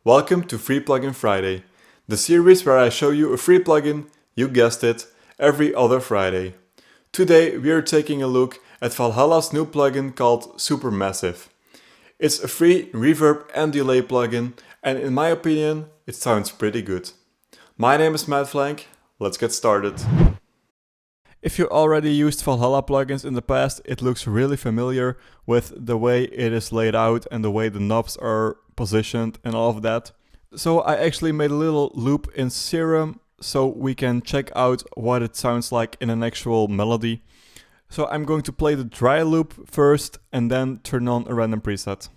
Welcome to Free Plugin Friday, the series where I show you a free plugin, you guessed it, every other Friday. Today we are taking a look at Valhalla's new plugin called Supermassive. It's a free reverb and delay plugin, and in my opinion it sounds pretty good. My name is mattflanc, let's get started. If you already used Valhalla plugins in the past, it looks really familiar with the way it is laid out and the way the knobs are positioned and all of that. So I actually made a little loop in Serum so we can check out what it sounds like in an actual melody. So I'm going to play the dry loop first and then turn on a random preset.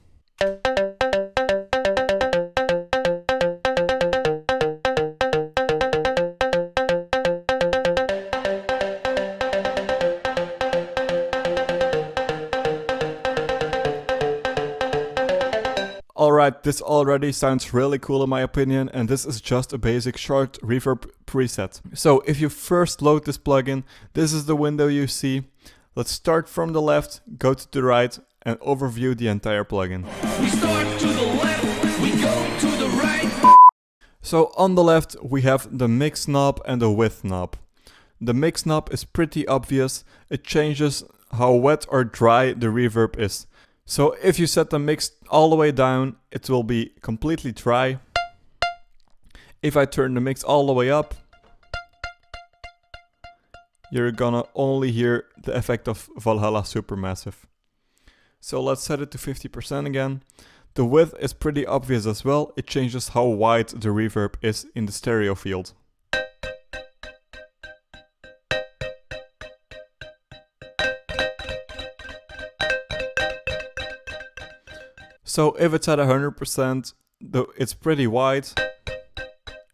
Alright, this already sounds really cool in my opinion, and this is just a basic short reverb preset. So if you first load this plugin, this is the window you see. Let's start from the left, go to the right, and overview the entire plugin. We start to the left, we go to the right. So on the left we have the mix knob and the width knob. The mix knob is pretty obvious, it changes how wet or dry the reverb is. So if you set the mix all the way down, it will be completely dry. If I turn the mix all the way up, you're gonna only hear the effect of Valhalla Supermassive. So let's set it to 50% again. The width is pretty obvious as well, it changes how wide the reverb is in the stereo field. So if it's at 100%, it's pretty wide,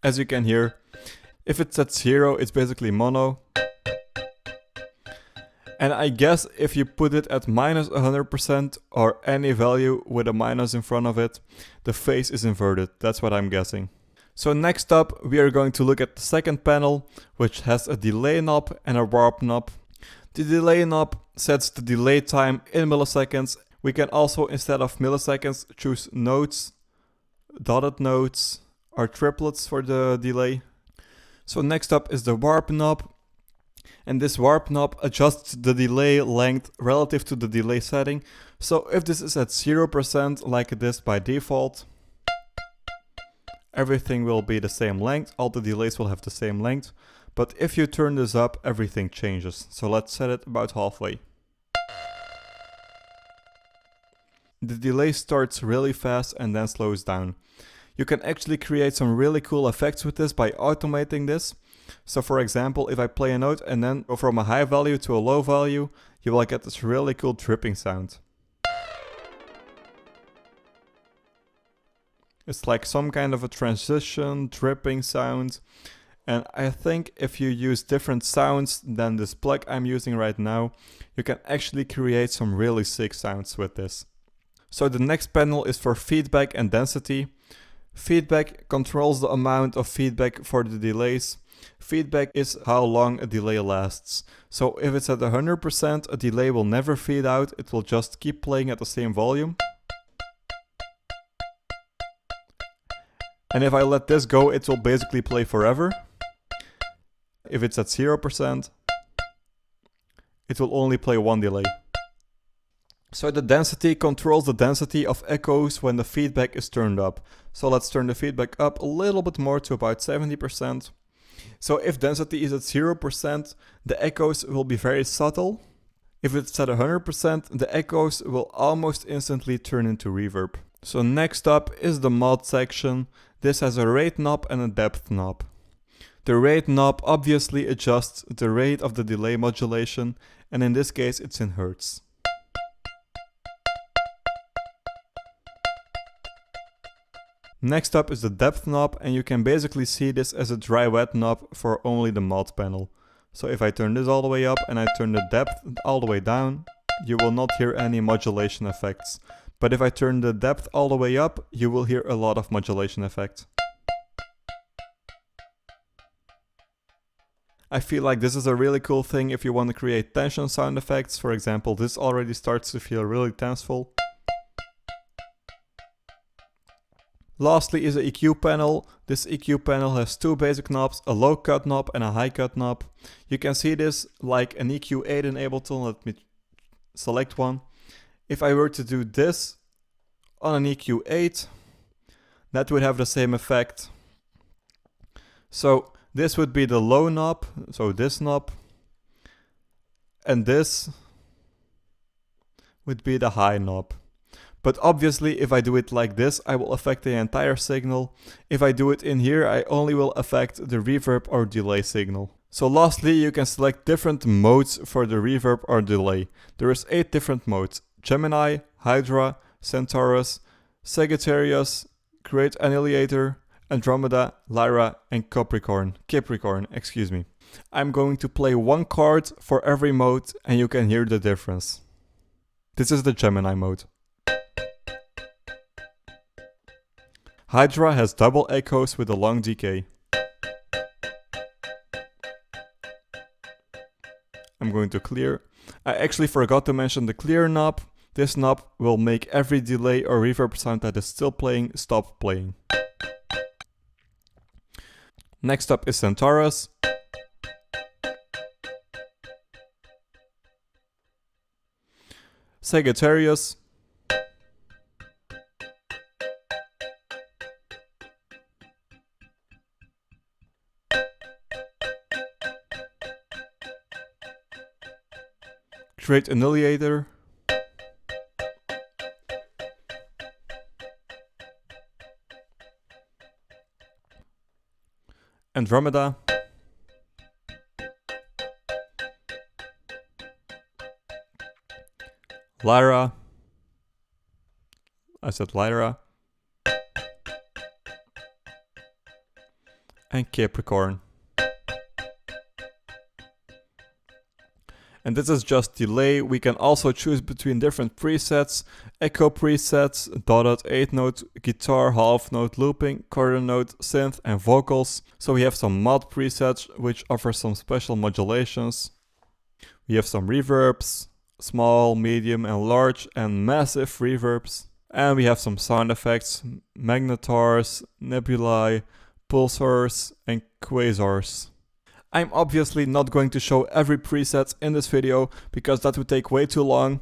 as you can hear. If it's at 0, it's basically mono. And I guess if you put it at minus 100% or any value with a minus in front of it, the phase is inverted. That's what I'm guessing. So next up, we are going to look at the second panel, which has a delay knob and a warp knob. The delay knob sets the delay time in milliseconds. We can also, instead of milliseconds, choose notes, dotted notes, or triplets for the delay. So next up is the warp knob. And this warp knob adjusts the delay length relative to the delay setting. So if this is at 0% like it is by default, everything will be the same length. All the delays will have the same length. But if you turn this up, everything changes. So let's set it about halfway. The delay starts really fast and then slows down. You can actually create some really cool effects with this by automating this. So for example, if I play a note and then go from a high value to a low value, you will get this really cool dripping sound. It's like some kind of a transition, dripping sound. And I think if you use different sounds than this plug I'm using right now, you can actually create some really sick sounds with this. So the next panel is for feedback and density. Feedback controls the amount of feedback for the delays. Feedback is how long a delay lasts. So if it's at 100%, a delay will never fade out, it will just keep playing at the same volume. And if I let this go, it will basically play forever. If it's at 0%, it will only play one delay. So the density controls the density of echoes when the feedback is turned up. So let's turn the feedback up a little bit more to about 70%. So if density is at 0%, the echoes will be very subtle. If it's at 100%, the echoes will almost instantly turn into reverb. So next up is the mod section. This has a rate knob and a depth knob. The rate knob obviously adjusts the rate of the delay modulation, and in this case it's in hertz. Next up is the depth knob, and you can basically see this as a dry wet knob for only the mod panel. So if I turn this all the way up and I turn the depth all the way down, you will not hear any modulation effects. But if I turn the depth all the way up, you will hear a lot of modulation effects. I feel like this is a really cool thing if you want to create tension sound effects. For example, this already starts to feel really tenseful. Lastly is the EQ panel. This EQ panel has two basic knobs, a low cut knob and a high cut knob. You can see this like an EQ8 in Ableton. Let me select one. If I were to do this on an EQ8, that would have the same effect. So this would be the low knob, so this knob, and this would be the high knob. But obviously if I do it like this, I will affect the entire signal. If I do it in here, I only will affect the reverb or delay signal. So lastly, you can select different modes for the reverb or delay. There is 8 different modes: Gemini, Hydra, Centaurus, Sagittarius, Great Annihilator, Andromeda, Lyra, and Capricorn, excuse me. I'm going to play one chord for every mode and you can hear the difference. This is the Gemini mode. Hydra has double echoes with a long decay. I'm going to clear. I actually forgot to mention the clear knob. This knob will make every delay or reverb sound that is still playing stop playing. Next up is Centaurus. Sagittarius. Great Annihilator. Andromeda. Lyra. I said Lyra. And Capricorn. And this is just delay. We can also choose between different presets: echo presets, dotted 8-note, guitar, half-note looping, quarter note, synth, and vocals. So we have some mod presets, which offer some special modulations. We have some reverbs, small, medium, and large, and massive reverbs. And we have some sound effects: magnetars, nebulae, pulsars, and quasars. I'm obviously not going to show every preset in this video because that would take way too long.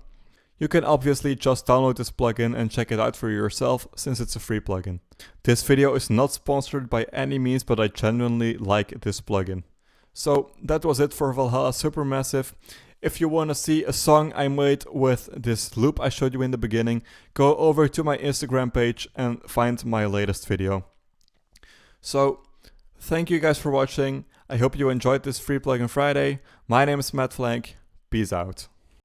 You can obviously just download this plugin and check it out for yourself since it's a free plugin. This video is not sponsored by any means, but I genuinely like this plugin. So that was it for Valhalla Supermassive. If you want to see a song I made with this loop I showed you in the beginning, go over to my Instagram page and find my latest video. So thank you guys for watching. I hope you enjoyed this Free Plugin Friday. My name is mattflanc. Peace out.